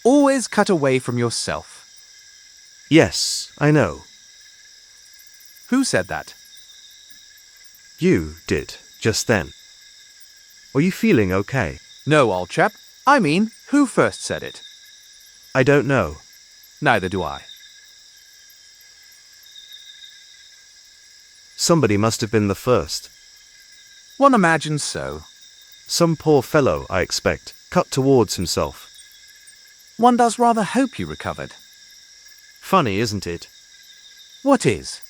always cut away from yourself. Yes, I know. Who said that? You did, just then. Are you feeling okay? No, old chap. I mean, who first said it? I don't know. Neither do I. Somebody must have been the first. One imagines so. Some poor fellow, I expect, cut towards himself. One does rather hope you recovered. Funny, isn't it? What is?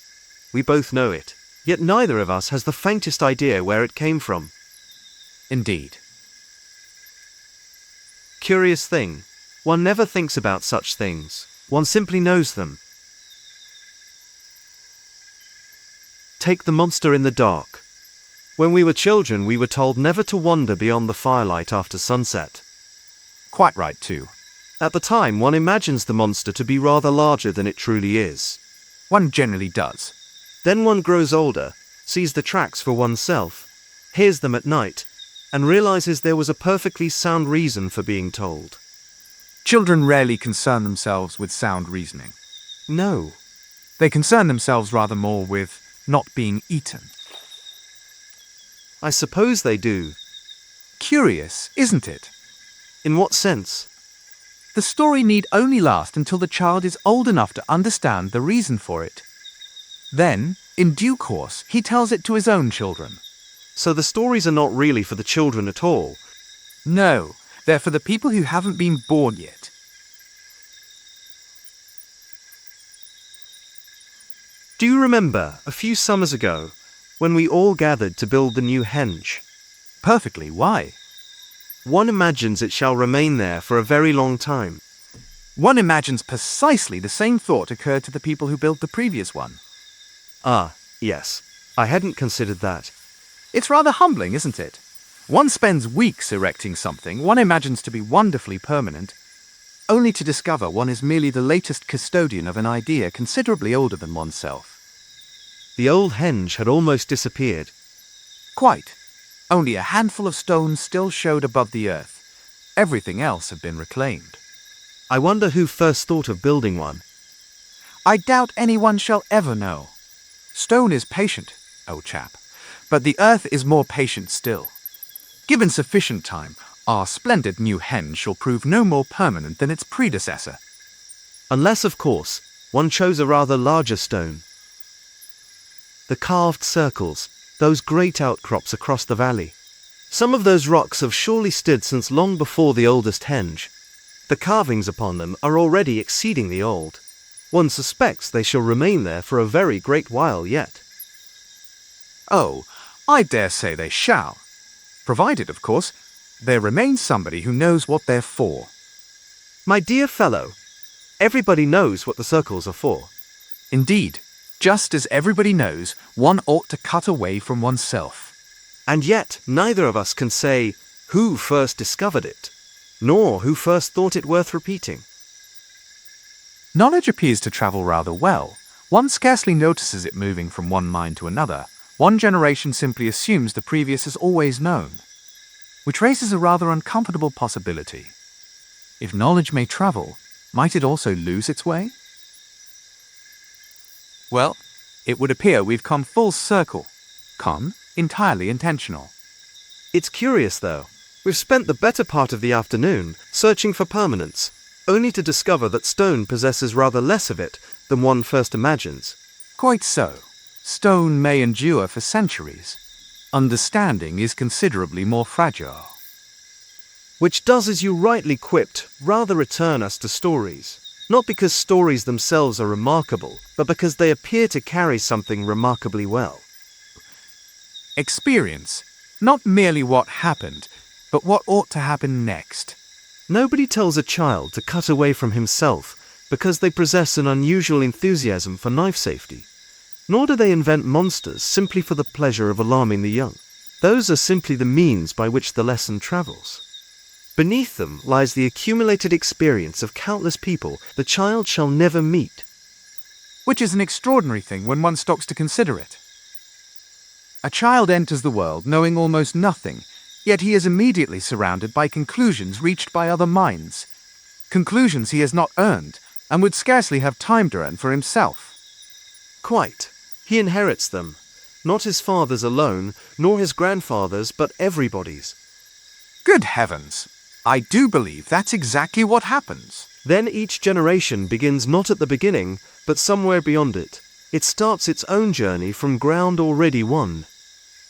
We both know it, yet neither of us has the faintest idea where it came from. Indeed. Curious thing. One never thinks about such things. One simply knows them. Take the monster in the dark. When we were children, we were told never to wander beyond the firelight after sunset. Quite right, too. At the time, one imagines the monster to be rather larger than it truly is. One generally does. Then one grows older, sees the tracks for oneself, hears them at night, and realizes there was a perfectly sound reason for being told. Children rarely concern themselves with sound reasoning. No. They concern themselves rather more with not being eaten. I suppose they do. Curious, isn't it? In what sense? The story need only last until the child is old enough to understand the reason for it. Then, in due course, he tells it to his own children. So the stories are not really for the children at all. No, they're for the people who haven't been born yet. Do you remember, a few summers ago, when we all gathered to build the new henge? Perfectly, why? One imagines it shall remain there for a very long time. One imagines precisely the same thought occurred to the people who built the previous one. Ah, yes. I hadn't considered that. It's rather humbling, isn't it? One spends weeks erecting something one imagines to be wonderfully permanent, only to discover one is merely the latest custodian of an idea considerably older than oneself. The old henge had almost disappeared. Quite. Only a handful of stones still showed above the earth. Everything else had been reclaimed. I wonder who first thought of building one. I doubt anyone shall ever know. Stone is patient, old chap, but the earth is more patient still. Given sufficient time, our splendid new henge shall prove no more permanent than its predecessor. Unless, of course, one chose a rather larger stone. The carved circles, those great outcrops across the valley. Some of those rocks have surely stood since long before the oldest henge. The carvings upon them are already exceedingly old. One suspects they shall remain there for a very great while yet. Oh, I dare say they shall. Provided, of course, there remains somebody who knows what they're for. My dear fellow, everybody knows what the circles are for. Indeed, just as everybody knows, one ought to cut away from oneself. And yet, neither of us can say who first discovered it, nor who first thought it worth repeating. Knowledge appears to travel rather well. One scarcely notices it moving from one mind to another. One generation simply assumes the previous has always known, which raises a rather uncomfortable possibility. If knowledge may travel, might it also lose its way? Well, it would appear we've come full circle. Come, entirely intentional. It's curious, though. We've spent the better part of the afternoon searching for permanence, only to discover that stone possesses rather less of it than one first imagines. Quite so. Stone may endure for centuries. Understanding is considerably more fragile. Which does, as you rightly quipped, rather return us to stories. Not because stories themselves are remarkable, but because they appear to carry something remarkably well. Experience, not merely what happened, but what ought to happen next. Nobody tells a child to cut away from himself because they possess an unusual enthusiasm for knife safety. Nor do they invent monsters simply for the pleasure of alarming the young. Those are simply the means by which the lesson travels. Beneath them lies the accumulated experience of countless people the child shall never meet. Which is an extraordinary thing when one stops to consider it. A child enters the world knowing almost nothing, yet he is immediately surrounded by conclusions reached by other minds. conclusions he has not earned and would scarcely have time to earn for himself. Quite. He inherits them. Not his father's alone, nor his grandfather's, but everybody's. Good heavens! I do believe that's exactly what happens. Then each generation begins not at the beginning, but somewhere beyond it. It starts its own journey from ground already won.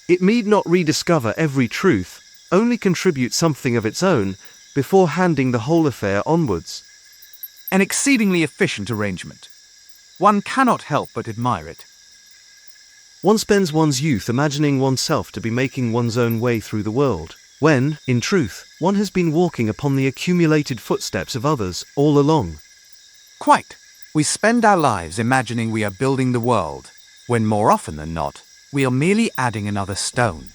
It need not rediscover every truth, only contribute something of its own, before handing the whole affair onwards. An exceedingly efficient arrangement. One cannot help but admire it. One spends one's youth imagining oneself to be making one's own way through the world, when, in truth, one has been walking upon the accumulated footsteps of others all along. Quite. We spend our lives imagining we are building the world, when more often than not, we are merely adding another stone.